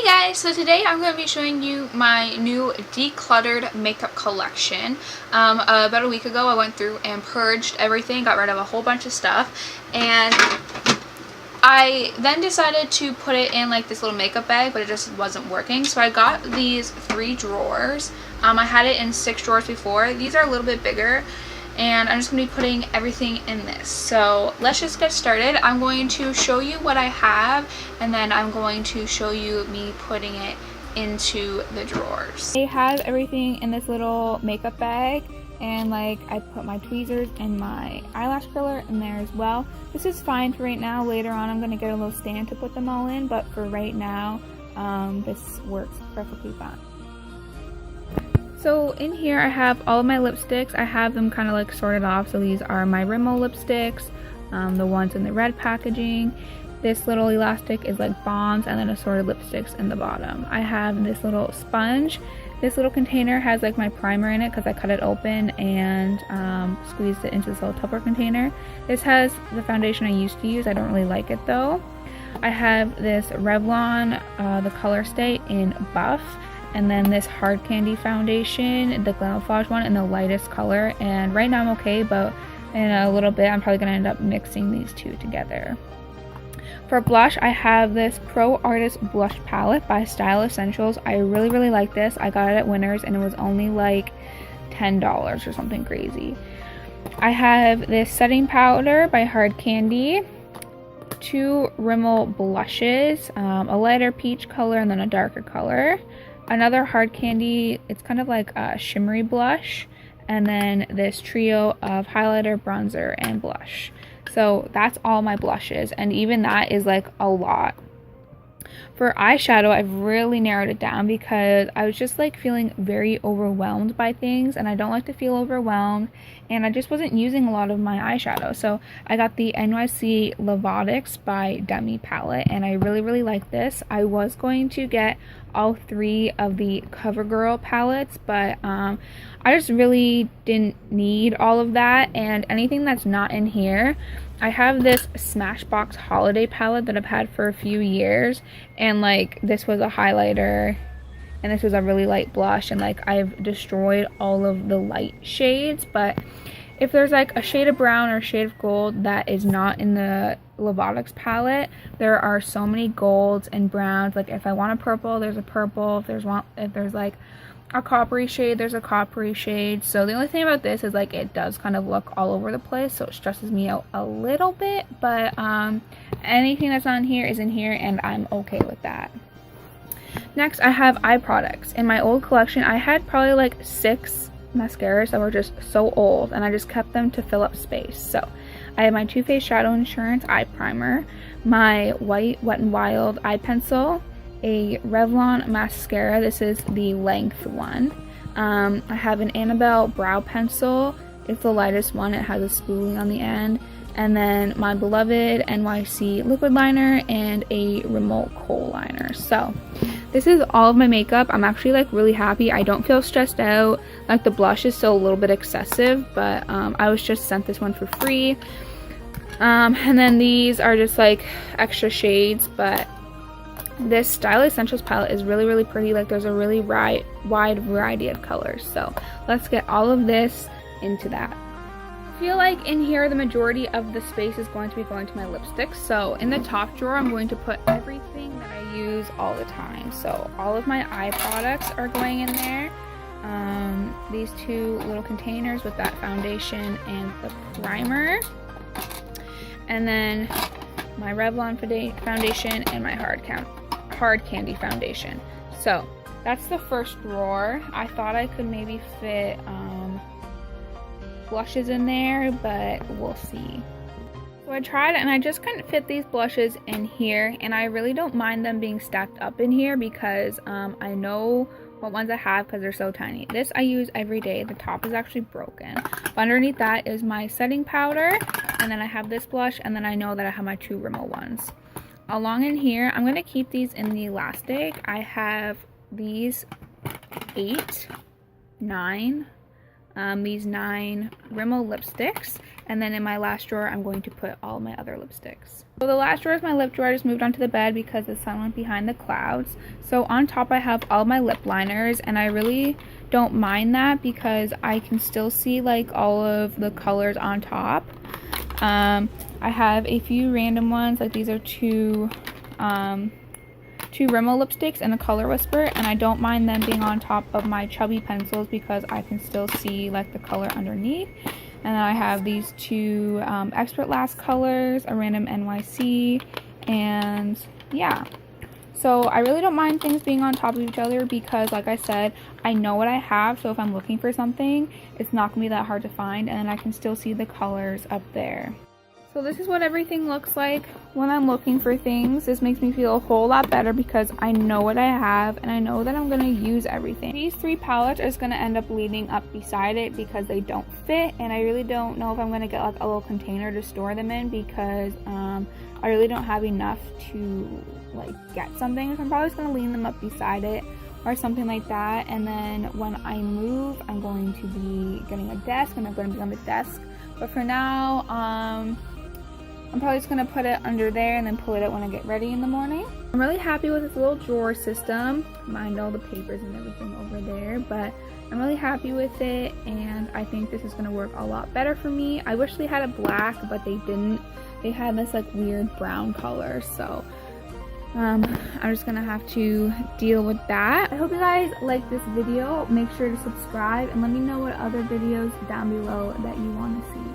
Guys, so today I'm going to be showing you my new decluttered makeup collection. About a week ago I went through and purged everything, got rid of a whole bunch of stuff, and I then decided to put it in like this little makeup bag, but it just wasn't working. So I got these 3 drawers. I had it in 6 drawers before. These are a little bit bigger, and I'm just going to be putting everything in this. So let's just get started. I'm going to show you what I have, and then I'm going to show you me putting it into the drawers. I have everything in this little makeup bag, and like I put my tweezers and my eyelash curler in there as well. This is fine for right now. Later on I'm going to get a little stand to put them all in, but for right now this works perfectly fine. So in here I have all of my lipsticks. I have them kind of like sorted off. So these are my Rimmel lipsticks, the ones in the red packaging. This little elastic is like bombs, and then assorted lipsticks in the bottom. I have this little sponge. This little container has like my primer in it because I cut it open and squeezed it into this little Tupperware container. This has the foundation I used to use. I don't really like it though. I have this Revlon, the Color Stay in Buff. And then this Hard Candy foundation, the Glamouflage one in the lightest color. And right now I'm okay, but in a little bit I'm probably going to end up mixing these two together. For blush, I have this Pro Artist Blush Palette by Style Essentials. I really like this. I got it at Winners and it was only like $10 or something crazy. I have this setting powder by Hard Candy. 2 Rimmel blushes, a lighter peach color and then a darker color. Another Hard Candy, it's kind of like a shimmery blush, and then this trio of highlighter, bronzer, and blush. So that's all my blushes, and even that is like a lot. For eyeshadow, I've really narrowed it down because I was just like feeling very overwhelmed by things, and I don't like to feel overwhelmed, and I just wasn't using a lot of my eyeshadow. So I got the NYC Lavatics by Demi palette, and I really like this. I was going to get all 3 of the CoverGirl palettes, but I just really didn't need all of that, and anything that's not in here. I have this Smashbox Holiday palette that I've had for a few years, and like this was a highlighter and this was a really light blush, and like I've destroyed all of the light shades. But if there's like a shade of brown or a shade of gold that is not in the Lavatics palette, there are so many golds and browns. Like if I want a purple, there's a purple. If there's like a coppery shade, there's a coppery shade. So the only thing about this is like it does kind of look all over the place, so it stresses me out a little bit, but anything that's not in here is in here, and I'm okay with that. Next, I have eye products. In my old collection I had probably like 6 mascaras that were just so old, and I just kept them to fill up space. So I have my Too Faced Shadow Insurance eye primer, my white Wet n Wild eye pencil, a Revlon mascara. This is the length one. I have an Annabelle brow pencil. It's the lightest one. It has a spoolie on the end. And then my beloved NYC liquid liner and a Rimmel kohl liner. So this is all of my makeup. I'm actually like really happy. I don't feel stressed out. Like the blush is still a little bit excessive, but I was just sent this one for free. And then these are just like extra shades, but this Style Essentials palette is really pretty. Like there's a really wide variety of colors. So let's get all of this into that. I feel like in here the majority of the space is going to be going to my lipsticks. So in the top drawer I'm going to put everything that I use all the time. So all of my eye products are going in there. These 2 little containers with that foundation and the primer. And then my Revlon foundation and my Hard Candy foundation. So that's the first drawer. I thought I could maybe fit blushes in there, but we'll see. So I tried and I just couldn't fit these blushes in here, and I really don't mind them being stacked up in here because I know what ones I have because they're so tiny. This I use every day. The top is actually broken. But underneath that is my setting powder, and then I have this blush, and then I know that I have my 2 Rimmel ones. Along in here, I'm going to keep these in the elastic. I have these 9 Rimmel lipsticks, And then in my last drawer, I'm going to put all my other lipsticks. So the last drawer is my lip drawer. I just moved onto the bed because the sun went behind the clouds. So on top I have all my lip liners, and I really don't mind that because I can still see like all of the colors on top. I have a few random ones, like these are two Rimmel lipsticks and a Color Whisper, and I don't mind them being on top of my chubby pencils because I can still see like the color underneath. And then I have these two Expert Last colors, a random NYC, and yeah. So I really don't mind things being on top of each other because, like I said, I know what I have, so if I'm looking for something, it's not going to be that hard to find, and then I can still see the colors up there. So this is what everything looks like when I'm looking for things. This makes me feel a whole lot better because I know what I have and I know that I'm going to use everything. These three palettes are just going to end up leaning up beside it because they don't fit, and I really don't know if I'm going to get like a little container to store them in because I really don't have enough to like get something. So I'm probably just going to lean them up beside it or something like that. And then when I move, I'm going to be getting a desk and I'm going to be on the desk. But for now, I'm probably just going to put it under there and then pull it out when I get ready in the morning. I'm really happy with this little drawer system. Mind all the papers and everything over there, but I'm really happy with it, and I think this is going to work a lot better for me. I wish they had a black, but they didn't. They had this like weird brown color, so I'm just going to have to deal with that. I hope you guys like this video. Make sure to subscribe and let me know what other videos down below that you want to see.